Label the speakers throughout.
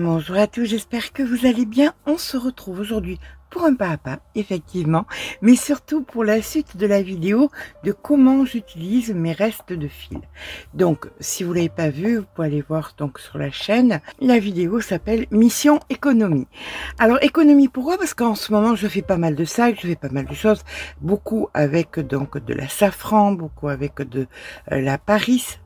Speaker 1: Bonjour à tous, j'espère que vous allez bien. On se retrouve aujourd'hui pour un pas à pas, effectivement, mais surtout pour la suite de la vidéo de comment j'utilise mes restes de fil. Donc, si vous l'avez pas vu, vous pouvez aller voir donc sur la chaîne. La vidéo s'appelle Mission Économie. Alors, économie pourquoi? Parce qu'en ce moment, je fais pas mal de sacs, je fais pas mal de choses, beaucoup avec donc de la safran, beaucoup avec de la Paris.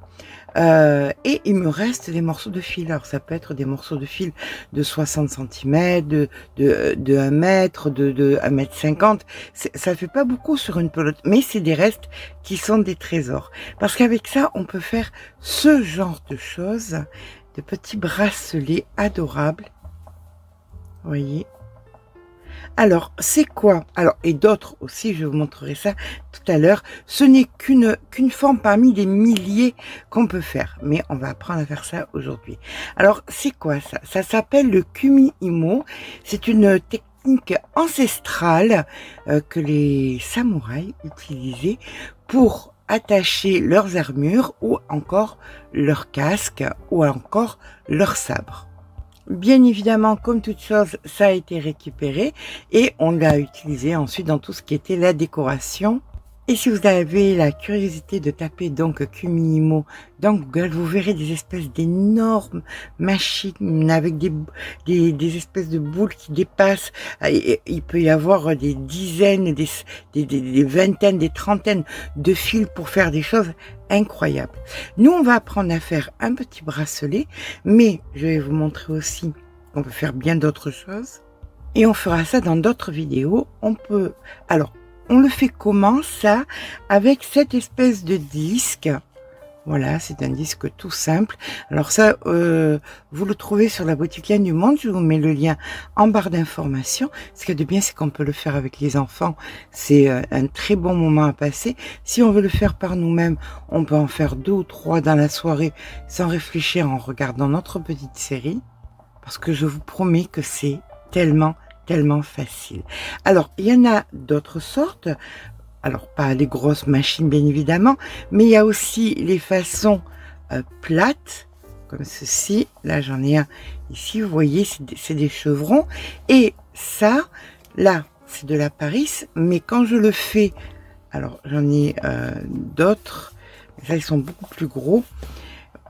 Speaker 1: Et il me reste des morceaux de fil. Alors ça peut être des morceaux de fil de 60 cm, de 1 mètre, de 1 mètre 50. Ça fait pas beaucoup sur une pelote, mais c'est des restes qui sont des trésors. Parce qu'avec ça, on peut faire ce genre de choses, de petits bracelets adorables. Vous voyez? Alors, c'est quoi? Alors, et d'autres aussi, je vous montrerai ça tout à l'heure. Ce n'est qu'une forme parmi des milliers qu'on peut faire, mais on va apprendre à faire ça aujourd'hui. Alors, c'est quoi ça? Ça s'appelle le kumi-imo. C'est une technique ancestrale que les samouraïs utilisaient pour attacher leurs armures ou encore leurs casques ou encore leurs sabres. Bien évidemment, comme toute chose, ça a été récupéré et on l'a utilisé ensuite dans tout ce qui était la décoration. Et si vous avez la curiosité de taper donc Kumi-imo dans Google, vous verrez des espèces d'énormes machines avec des espèces de boules qui dépassent. Et il peut y avoir des dizaines, des vingtaines, des trentaines de fils pour faire des choses incroyables. Nous, on va apprendre à faire un petit bracelet, mais je vais vous montrer aussi qu'on peut faire bien d'autres choses. Et on fera ça dans d'autres vidéos. On peut... Alors, on le fait comment ça? Avec cette espèce de disque. Voilà, c'est un disque tout simple. Alors ça, vous le trouvez sur la boutique Liane du Monde. Je vous mets le lien en barre d'informations. Ce qu'il y a de bien, c'est qu'on peut le faire avec les enfants. C'est un très bon moment à passer. Si on veut le faire par nous-mêmes, on peut en faire 2 ou 3 dans la soirée sans réfléchir en regardant notre petite série. Parce que je vous promets que c'est tellement facile. Alors, il y en a d'autres sortes. Alors, pas les grosses machines, bien évidemment, mais il y a aussi les façons plates, comme ceci. Là, j'en ai un ici, vous voyez, c'est des chevrons. Et ça, là, c'est de la Paris, mais quand je le fais, alors j'en ai d'autres, ça, ils sont beaucoup plus gros.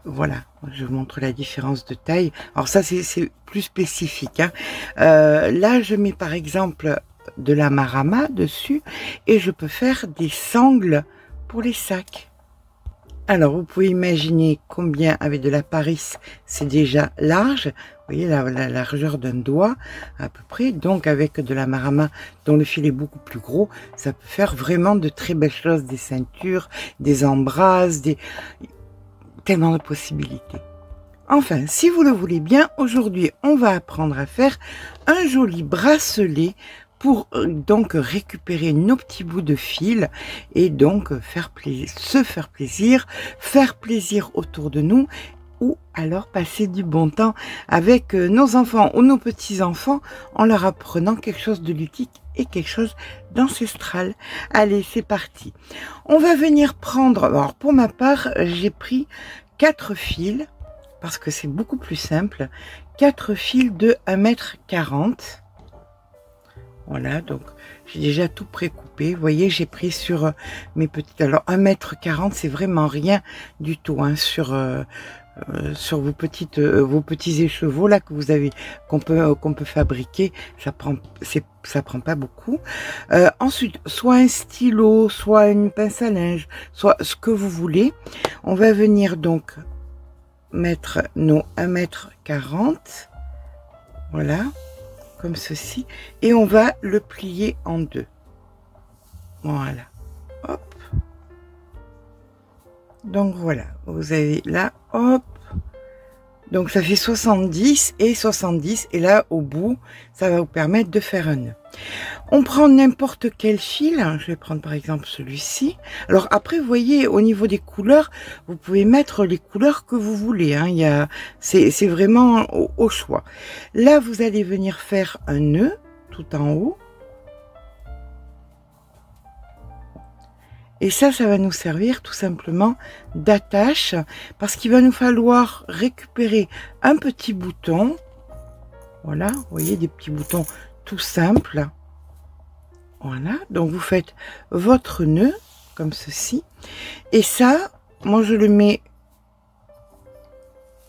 Speaker 1: Voilà, je vous montre la différence de taille. Alors ça, c'est plus spécifique, hein. Là, je mets par exemple de la marama dessus et je peux faire des sangles pour les sacs. Alors, vous pouvez imaginer combien avec de la Paris, c'est déjà large. Vous voyez la largeur d'un doigt à peu près. Donc, avec de la marama dont le fil est beaucoup plus gros, ça peut faire vraiment de très belles choses, des ceintures, des embrasses, tellement de possibilités. Enfin, si vous le voulez bien, aujourd'hui, on va apprendre à faire un joli bracelet pour donc récupérer nos petits bouts de fil et donc se faire plaisir autour de nous ou alors passer du bon temps avec nos enfants ou nos petits-enfants en leur apprenant quelque chose de ludique et quelque chose d'ancestral. Allez, c'est parti. On va venir prendre, alors pour ma part, j'ai pris 4 fils, parce que c'est beaucoup plus simple, 4 fils de 1,40 m. Voilà, donc j'ai déjà tout précoupé. Vous voyez, j'ai pris sur mes petites... Alors 1,40 m, c'est vraiment rien du tout, hein, sur vos petits écheveaux là que vous avez, qu'on peut fabriquer. Ça prend pas beaucoup. Ensuite, soit un stylo, soit une pince à linge, soit ce que vous voulez. On va venir donc mettre nos 1,40 m, voilà, comme ceci, et on va le plier en 2. Voilà, hop. Donc voilà, vous avez là, hop. Donc ça fait 70 et 70, et là au bout, ça va vous permettre de faire un nœud. On prend n'importe quel fil, hein, je vais prendre par exemple celui-ci. Alors après, vous voyez, au niveau des couleurs, vous pouvez mettre les couleurs que vous voulez, hein, c'est vraiment au choix. Là, vous allez venir faire un nœud tout en haut. Et ça va nous servir tout simplement d'attache, parce qu'il va nous falloir récupérer un petit bouton. Voilà, vous voyez, des petits boutons tout simples. Voilà, donc vous faites votre nœud comme ceci. Et ça, moi je le mets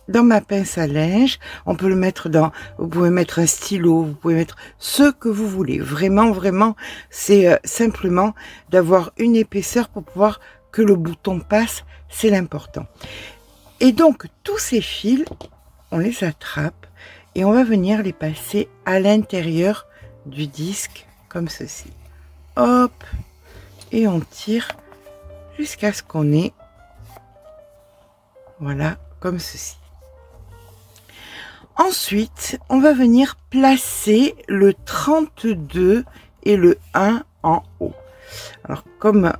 Speaker 1: dans ma pince à linge. On peut le mettre dans, vous pouvez mettre un stylo, vous pouvez mettre ce que vous voulez. Vraiment, vraiment, c'est simplement d'avoir une épaisseur pour pouvoir que le bouton passe, c'est l'important. Et donc, tous ces fils, on les attrape et on va venir les passer à l'intérieur du disque, comme ceci. Hop, et on tire jusqu'à ce qu'on ait, voilà, comme ceci. Ensuite, on va venir placer le 32 et le 1 en haut. Alors, comme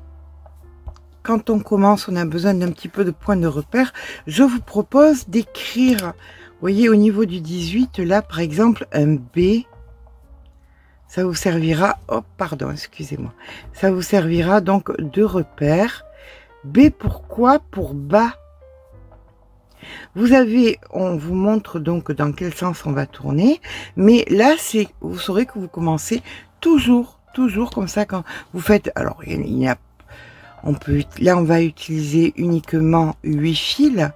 Speaker 1: quand on commence, on a besoin d'un petit peu de point de repère, je vous propose d'écrire, vous voyez, au niveau du 18, là, par exemple, un B. Ça vous servira, oh, pardon, excusez-moi. Ça vous servira donc de repère. B, pourquoi? Pour bas. Vous avez, on vous montre donc dans quel sens on va tourner, mais là, c'est, vous saurez que vous commencez toujours comme ça quand vous faites. Alors, il y a, on peut, là, on va utiliser uniquement 8 fils,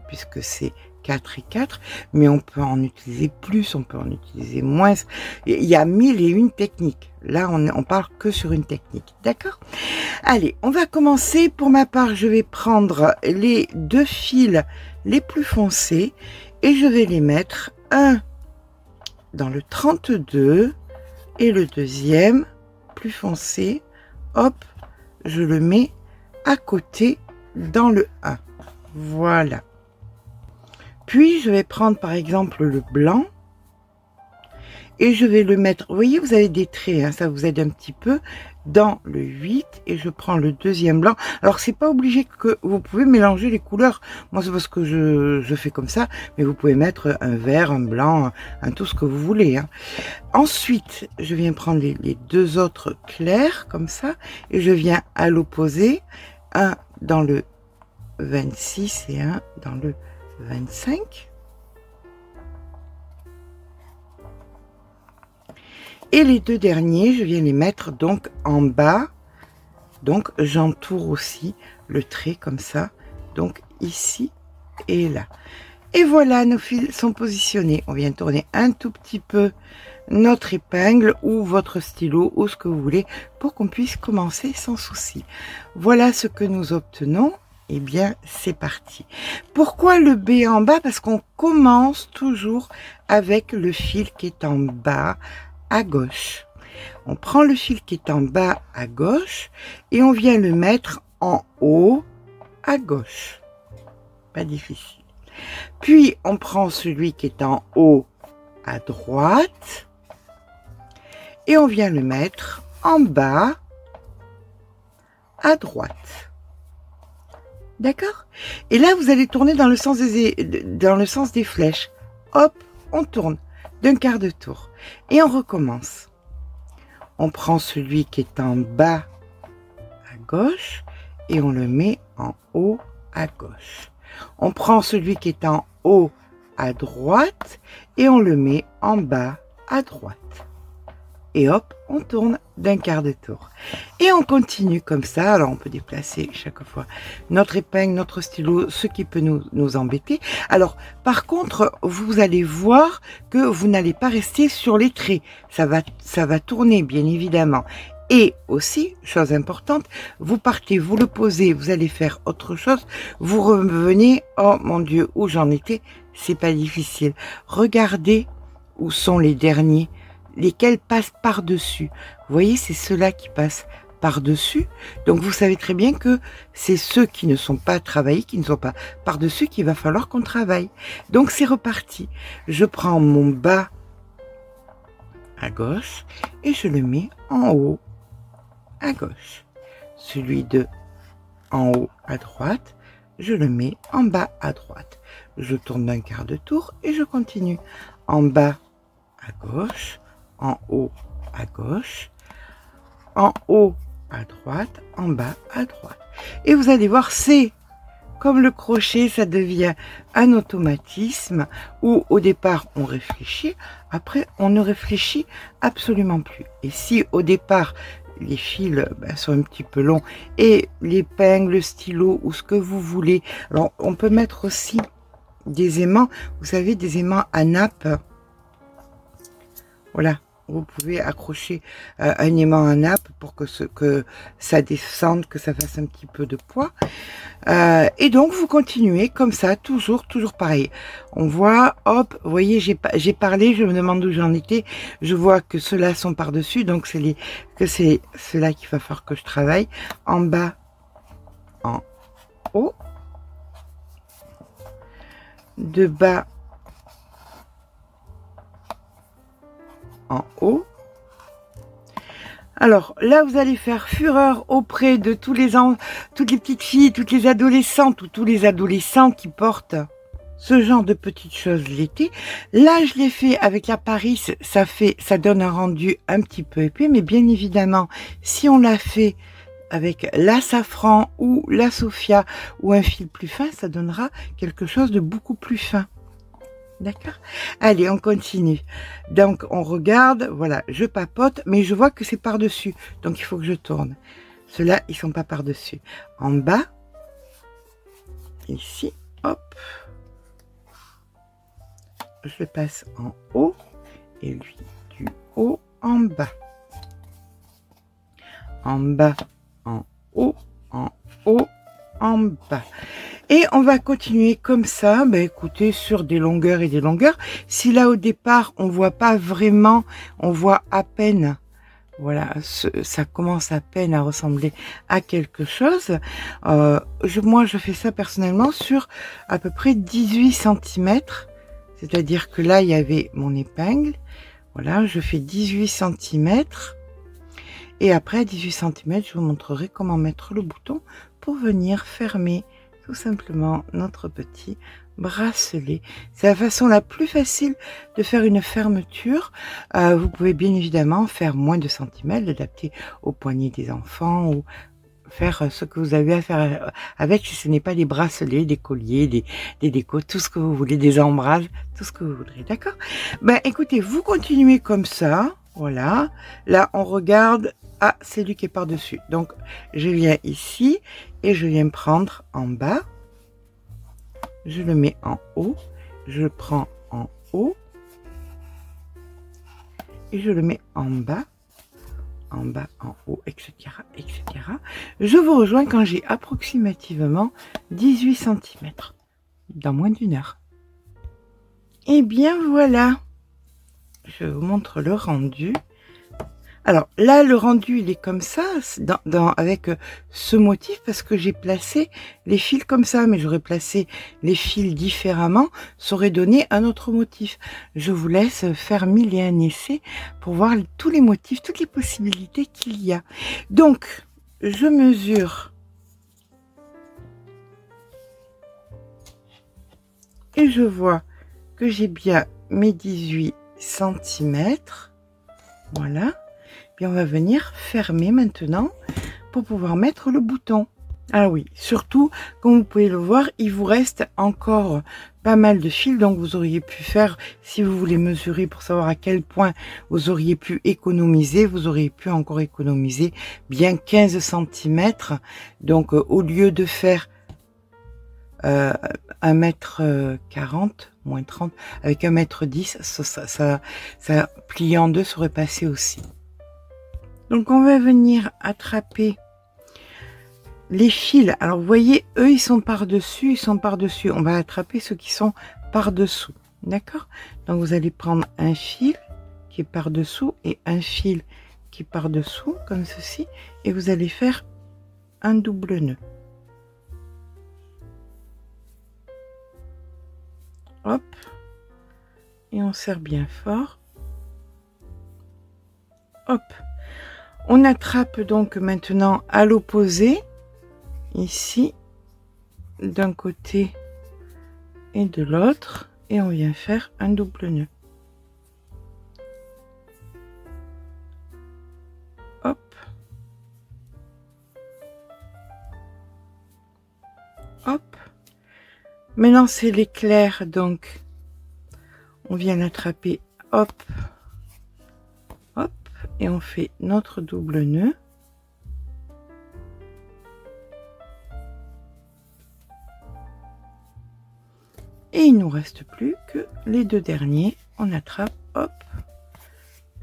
Speaker 1: puisque c'est 4 et 4, mais on peut en utiliser plus, on peut en utiliser moins. Il y a 1001 techniques. Là, on parle que sur une technique, d'accord? Allez, on va commencer. Pour ma part, je vais prendre les 2 fils les plus foncés et je vais les mettre un dans le 32 et le deuxième plus foncé, hop, je le mets à côté dans le 1. Voilà. Puis je vais prendre par exemple le blanc et je vais le mettre, vous voyez, vous avez des traits, hein, ça vous aide un petit peu, dans le 8 et je prends le deuxième blanc. Alors c'est pas obligé que vous pouvez mélanger les couleurs, moi c'est parce que je fais comme ça, mais vous pouvez mettre un vert, un blanc, un tout ce que vous voulez, hein. Ensuite je viens prendre les 2 autres clairs comme ça et je viens à l'opposé, un dans le 26 et un dans le 25. Et les 2 derniers, je viens les mettre donc en bas. Donc j'entoure aussi le trait comme ça. Donc ici et là. Et voilà, nos fils sont positionnés. On vient tourner un tout petit peu notre épingle ou votre stylo ou ce que vous voulez pour qu'on puisse commencer sans souci. Voilà ce que nous obtenons. Eh bien, c'est parti. Pourquoi le B en bas? Parce qu'on commence toujours avec le fil qui est en bas à gauche. On prend le fil qui est en bas à gauche et on vient le mettre en haut à gauche. Pas difficile. Puis on prend celui qui est en haut à droite et on vient le mettre en bas à droite. D'accord? Et là, vous allez tourner dans le sens des flèches. Hop, on tourne d'un quart de tour. Et on recommence. On prend celui qui est en bas à gauche et on le met en haut à gauche. On prend celui qui est en haut à droite et on le met en bas à droite. Et hop, on tourne d'un quart de tour. Et on continue comme ça. Alors on peut déplacer chaque fois notre épingle, notre stylo, ce qui peut nous embêter. Alors par contre, vous allez voir que vous n'allez pas rester sur les traits. Ça va tourner bien évidemment. Et aussi, chose importante, vous partez, vous le posez, vous allez faire autre chose, vous revenez, oh mon Dieu, où j'en étais, c'est pas difficile. Regardez où sont les derniers. Lesquels passent par-dessus. Vous voyez, c'est ceux-là qui passent par-dessus. Donc, vous savez très bien que c'est ceux qui ne sont pas travaillés, qui ne sont pas par-dessus, qu'il va falloir qu'on travaille. Donc, c'est reparti. Je prends mon bas à gauche et je le mets en haut à gauche. Celui de en haut à droite, je le mets en bas à droite. Je tourne d'un quart de tour et je continue. En bas à gauche, en haut à gauche, en haut à droite, en bas à droite. Et vous allez voir, c'est comme le crochet, ça devient un automatisme où au départ on réfléchit, après on ne réfléchit absolument plus. Et si au départ les fils sont un petit peu longs et l'épingle, le stylo ou ce que vous voulez, alors on peut mettre aussi des aimants, vous savez, des aimants à nappe. Voilà, vous pouvez accrocher un aimant à nappe pour que ça descende, que ça fasse un petit peu de poids. Et donc vous continuez comme ça, toujours pareil. On voit, hop, vous voyez, j'ai parlé, je me demande où j'en étais. Je vois que ceux-là sont par-dessus, donc c'est ceux-là qu'il va falloir que je travaille. En bas, en haut, de bas en haut. Alors là, vous allez faire fureur auprès de toutes les petites filles, toutes les adolescentes ou tous les adolescents qui portent ce genre de petites choses l'été. Là, je l'ai fait avec la Paris, ça donne un rendu un petit peu épais, mais bien évidemment, si on l'a fait avec la Safran ou la Sophia ou un fil plus fin, ça donnera quelque chose de beaucoup plus fin. D'accord? Allez, on continue. Donc, on regarde, voilà, je papote, mais je vois que c'est par-dessus. Donc, il faut que je tourne. Ceux-là, ils sont pas par-dessus. En bas, ici, hop. Je le passe en haut et lui du haut en bas. En bas, en haut, en haut, en bas. Et on va continuer comme ça, écoutez, sur des longueurs et des longueurs. Si là au départ on voit pas vraiment, on voit à peine, voilà, ça commence à peine à ressembler à quelque chose. Moi je fais ça personnellement sur à peu près 18 cm. C'est-à-dire que là il y avait mon épingle. Voilà, je fais 18 cm. Et après à 18 cm, je vous montrerai comment mettre le bouton pour venir fermer tout simplement notre petit bracelet. C'est la façon la plus facile de faire une fermeture. Vous pouvez bien évidemment faire moins de centimètres, l'adapter au poignet des enfants ou faire ce que vous avez à faire avec, si ce n'est pas des bracelets, des colliers, des décos, tout ce que vous voulez, des embrasses, tout ce que vous voudrez, d'accord? Écoutez, vous continuez comme ça, voilà. Là, on regarde, ah, c'est lui qui est par-dessus. Donc, je viens ici et je viens prendre en bas. Je le mets en haut. Je le prends en haut. Et je le mets en bas, en haut, etc., etc. Je vous rejoins quand j'ai approximativement 18 cm, dans moins d'1 heure. Et bien voilà, je vous montre le rendu. Alors là, le rendu, il est comme ça, avec ce motif, parce que j'ai placé les fils comme ça, mais j'aurais placé les fils différemment, ça aurait donné un autre motif. Je vous laisse faire 1001 essais pour voir tous les motifs, toutes les possibilités qu'il y a. Donc, je mesure et je vois que j'ai bien mes 18 cm. Voilà. Puis on va venir fermer maintenant pour pouvoir mettre le bouton. Ah oui, surtout, comme vous pouvez le voir, il vous reste encore pas mal de fils, donc vous auriez pu faire, si vous voulez mesurer pour savoir à quel point vous auriez pu économiser, vous auriez pu encore économiser bien 15 cm. Donc au lieu de faire 1,40 m, moins 30, avec 1,10 m, ça plié en deux serait passé aussi. Donc on va venir attraper les fils. Alors vous voyez, eux ils sont par-dessus, On va attraper ceux qui sont par-dessous. D'accord? Donc vous allez prendre un fil qui est par-dessous et un fil qui est par-dessous, comme ceci, et vous allez faire un double nœud. Hop. Et on serre bien fort. Hop. On attrape donc maintenant à l'opposé, ici, d'un côté et de l'autre, et on vient faire un double nœud. Hop. Hop. Maintenant, c'est l'éclair, donc on vient l'attraper, hop, hop, et on fait notre double nœud. Et il nous reste plus que les deux derniers. On attrape, hop,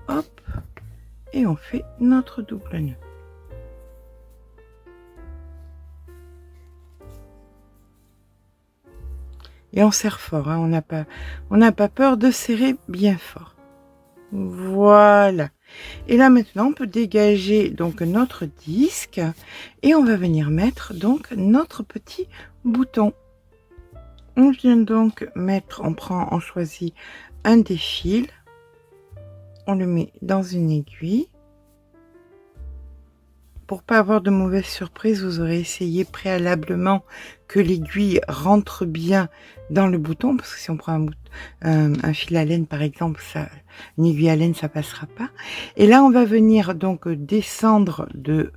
Speaker 1: hop, et on fait notre double nœud. Et on serre fort, hein, on n'a pas peur de serrer bien fort. Voilà. Et là maintenant, on peut dégager donc notre disque et on va venir mettre donc notre petit bouton. On vient donc mettre, on choisit un des fils, on le met dans une aiguille. Pour pas avoir de mauvaise surprise, vous aurez essayé préalablement que l'aiguille rentre bien dans le bouton, parce que si on prend un fil à laine par exemple, une aiguille à laine, ça passera pas. Et là, on va venir donc descendre de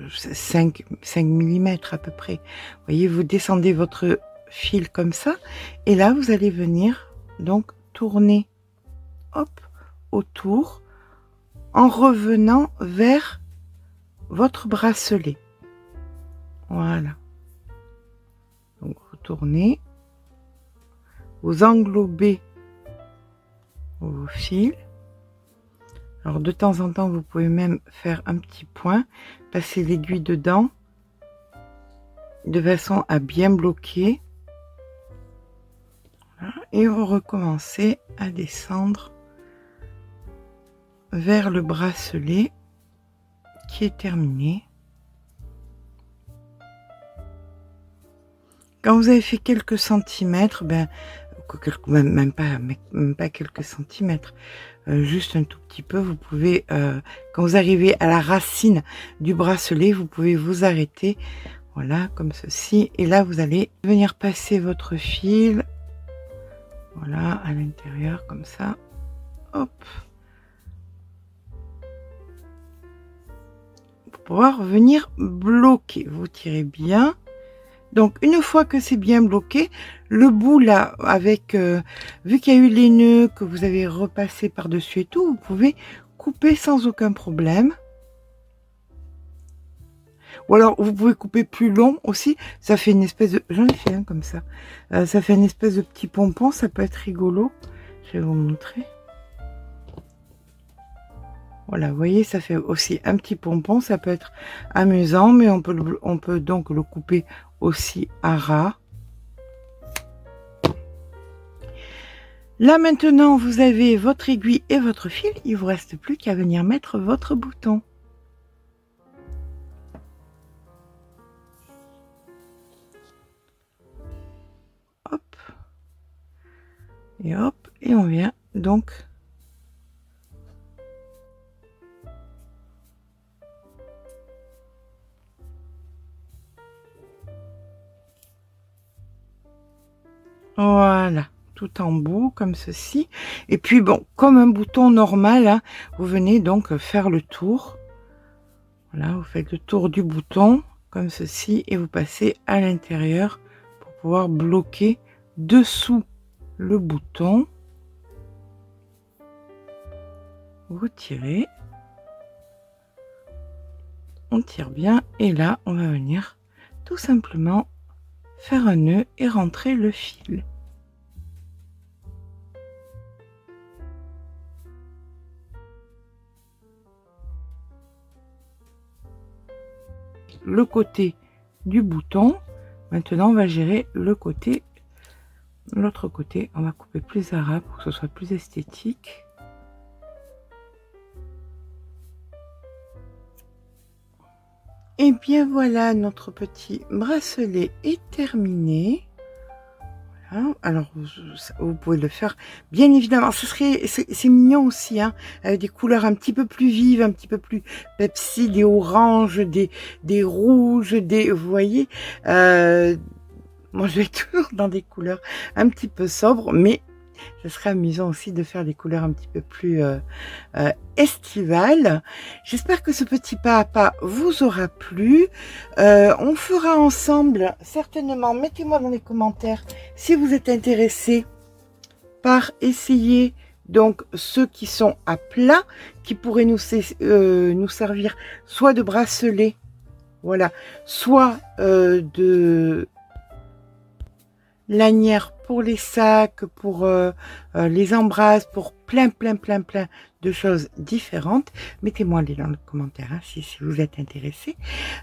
Speaker 1: 5 mm à peu près. Vous voyez, vous descendez votre fil comme ça, et là, vous allez venir donc tourner, hop, autour, en revenant vers votre bracelet. Voilà. Donc vous tournez, vous englobez vos fils. Alors de temps en temps, vous pouvez même faire un petit point, passer l'aiguille dedans, de façon à bien bloquer. Voilà. Et vous recommencez à descendre vers le bracelet qui est terminé. Quand vous avez fait quelques centimètres, même pas quelques centimètres, juste un tout petit peu, vous pouvez, quand vous arrivez à la racine du bracelet, vous pouvez vous arrêter, voilà, comme ceci, et là vous allez venir passer votre fil, voilà, à l'intérieur, comme ça, hop, pour pouvoir venir bloquer. Vous tirez bien. Donc une fois que c'est bien bloqué, le bout là, avec vu qu'il y a eu les nœuds que vous avez repassé par dessus et tout, vous pouvez couper sans aucun problème. Ou alors vous pouvez couper plus long aussi, ça fait une espèce de, j'en ai fait un comme ça, ça fait une espèce de petit pompon, ça peut être rigolo. Je vais vous montrer. Voilà, vous voyez, ça fait aussi un petit pompon, ça peut être amusant, mais on peut donc le couper aussi à ras. Là maintenant, vous avez votre aiguille et votre fil, il ne vous reste plus qu'à venir mettre votre bouton. Hop. Et hop, et on vient donc voilà, tout en bout comme ceci. Et puis bon, comme un bouton normal, hein, vous venez donc faire le tour. Voilà, vous faites le tour du bouton comme ceci et vous passez à l'intérieur pour pouvoir bloquer dessous le bouton. Vous tirez, on tire bien et là on va venir tout simplement faire un nœud et rentrer le fil. Le côté du bouton. Maintenant on va gérer le côté, l'autre côté. On va couper plus à ras pour que ce soit plus esthétique. Et bien voilà, notre petit bracelet est terminé. Voilà. Alors vous pouvez le faire bien évidemment, c'est mignon aussi, hein, avec des couleurs un petit peu plus vives, un petit peu plus Pepsi, des oranges, des rouges, vous voyez, moi je vais toujours dans des couleurs un petit peu sobres, mais ce serait amusant aussi de faire des couleurs un petit peu plus estivales. J'espère que ce petit pas à pas vous aura plu. On fera ensemble, certainement, mettez-moi dans les commentaires si vous êtes intéressés par essayer donc ceux qui sont à plat, qui pourraient nous servir soit de bracelet, voilà, soit de lanières pour les sacs, pour les embrasses, pour plein de choses différentes. Mettez-moi-les dans les commentaires hein, si vous êtes intéressés.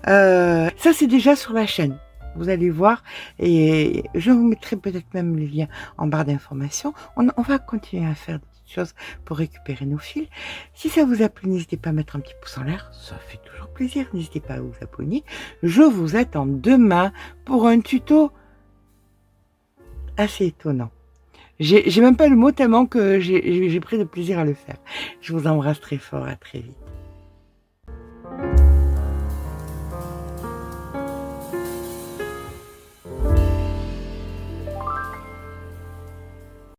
Speaker 1: Ça, c'est déjà sur la chaîne. Vous allez voir et je vous mettrai peut-être même les liens en barre d'informations. On va continuer à faire des petites choses pour récupérer nos fils. Si ça vous a plu, n'hésitez pas à mettre un petit pouce en l'air. Ça fait toujours plaisir. N'hésitez pas à vous abonner. Je vous attends demain pour un tuto assez étonnant. J'ai même pas le mot tellement que j'ai pris de plaisir à le faire. Je vous embrasse très fort. À très vite.